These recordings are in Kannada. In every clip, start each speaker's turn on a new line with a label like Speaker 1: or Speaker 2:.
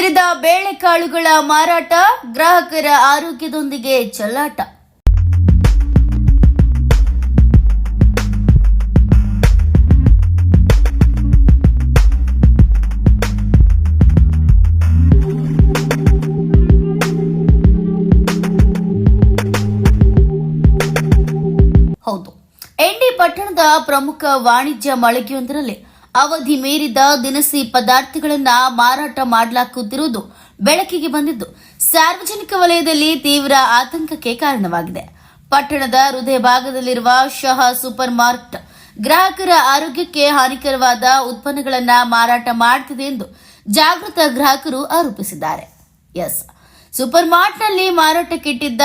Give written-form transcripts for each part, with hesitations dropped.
Speaker 1: ಒಣಗಿದ ಬೇಳೆಕಾಳುಗಳ ಮಾರಾಟ, ಗ್ರಾಹಕರ ಆರೋಗ್ಯದೊಂದಿಗೆ ಚೆಲ್ಲಾಟ. ಹೌದು, ಎಂಡಿ ಪಟ್ಟಣದ ಪ್ರಮುಖ ವಾಣಿಜ್ಯ ಮಳಿಗೆಯೊಂದರಲ್ಲಿ ಅವಧಿ ಮೀರಿದ ದಿನಸಿ ಪದಾರ್ಥಗಳನ್ನು ಮಾರಾಟ ಮಾಡಲಾಗುತ್ತಿರುವುದು ಬೆಳಕಿಗೆ ಬಂದಿದ್ದು ಸಾರ್ವಜನಿಕ ವಲಯದಲ್ಲಿ ತೀವ್ರ ಆತಂಕಕ್ಕೆ ಕಾರಣವಾಗಿದೆ. ಪಟ್ಟಣದ ಹೃದಯ ಭಾಗದಲ್ಲಿರುವ ಶಹಾ ಸೂಪರ್ ಮಾರ್ಕೆಟ್ ಗ್ರಾಹಕರ ಆರೋಗ್ಯಕ್ಕೆ ಹಾನಿಕರವಾದ ಉತ್ಪನ್ನಗಳನ್ನು ಮಾರಾಟ ಮಾಡುತ್ತಿದೆ ಎಂದು ಜಾಗೃತ ಗ್ರಾಹಕರು ಆರೋಪಿಸಿದ್ದಾರೆ. ಸೂಪರ್ ಮಾರ್ಟ್ನಲ್ಲಿ ಮಾರಾಟಕ್ಕಿಟ್ಟಿದ್ದ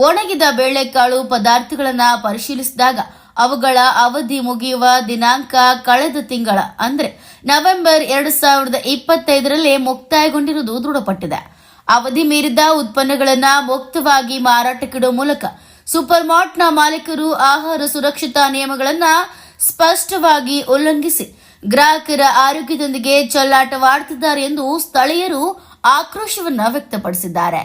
Speaker 1: ಒಣಗಿದ ಬೇಳೆಕಾಳು ಪದಾರ್ಥಗಳನ್ನು ಪರಿಶೀಲಿಸಿದಾಗ ಅವುಗಳ ಅವಧಿ ಮುಗಿಯುವ ದಿನಾಂಕ ಕಳೆದ ತಿಂಗಳ ಅಂದರೆ ನವೆಂಬರ್ 2025ರಲ್ಲಿ ಮುಕ್ತಾಯಗೊಂಡಿರುವುದು ದೃಢಪಟ್ಟಿದೆ. ಅವಧಿ ಮೀರಿದ ಉತ್ಪನ್ನಗಳನ್ನು ಮುಕ್ತವಾಗಿ ಮಾರಾಟಕ್ಕಿಡುವ ಮೂಲಕ ಸೂಪರ್ ಮಾರ್ಟ್ನ ಮಾಲೀಕರು ಆಹಾರ ಸುರಕ್ಷತಾ ನಿಯಮಗಳನ್ನು ಸ್ಪಷ್ಟವಾಗಿ ಉಲ್ಲಂಘಿಸಿ ಗ್ರಾಹಕರ ಆರೋಗ್ಯದೊಂದಿಗೆ ಚೆಲ್ಲಾಟವಾಡುತ್ತಿದ್ದಾರೆ ಎಂದು ಸ್ಥಳೀಯರು ಆಕ್ರೋಶವನ್ನು ವ್ಯಕ್ತಪಡಿಸಿದ್ದಾರೆ.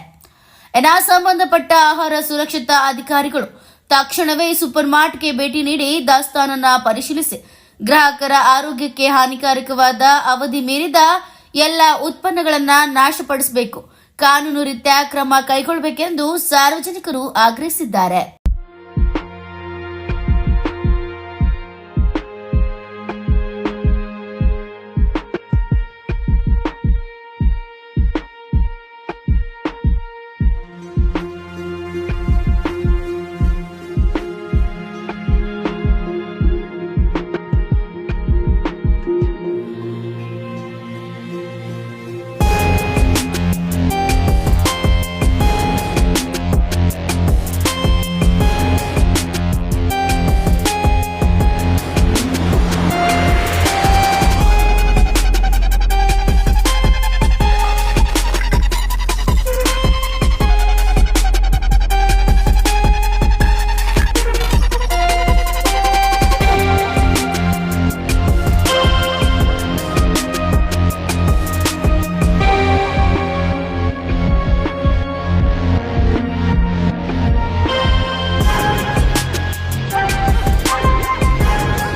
Speaker 1: ಸಂಬಂಧಪಟ್ಟ ಆಹಾರ ಸುರಕ್ಷತಾ ಅಧಿಕಾರಿಗಳು ತಕ್ಷಣವೇ ಸೂಪರ್ ಮಾರ್ಟ್ಗೆ ಭೇಟಿ ನೀಡಿ ದಾಸ್ತಾನನ್ನ ಪರಿಶೀಲಿಸಿ ಗ್ರಾಹಕರ ಆರೋಗ್ಯಕ್ಕೆ ಹಾನಿಕಾರಕವಾದ ಅವಧಿ ಮೀರಿದ ಎಲ್ಲ ಉತ್ಪನ್ನಗಳನ್ನು ನಾಶಪಡಿಸಬೇಕು, ಕಾನೂನು ರೀತ್ಯ ಕ್ರಮ ಕೈಗೊಳ್ಳಬೇಕೆಂದು ಸಾರ್ವಜನಿಕರು ಆಗ್ರಹಿಸಿದ್ದಾರೆ.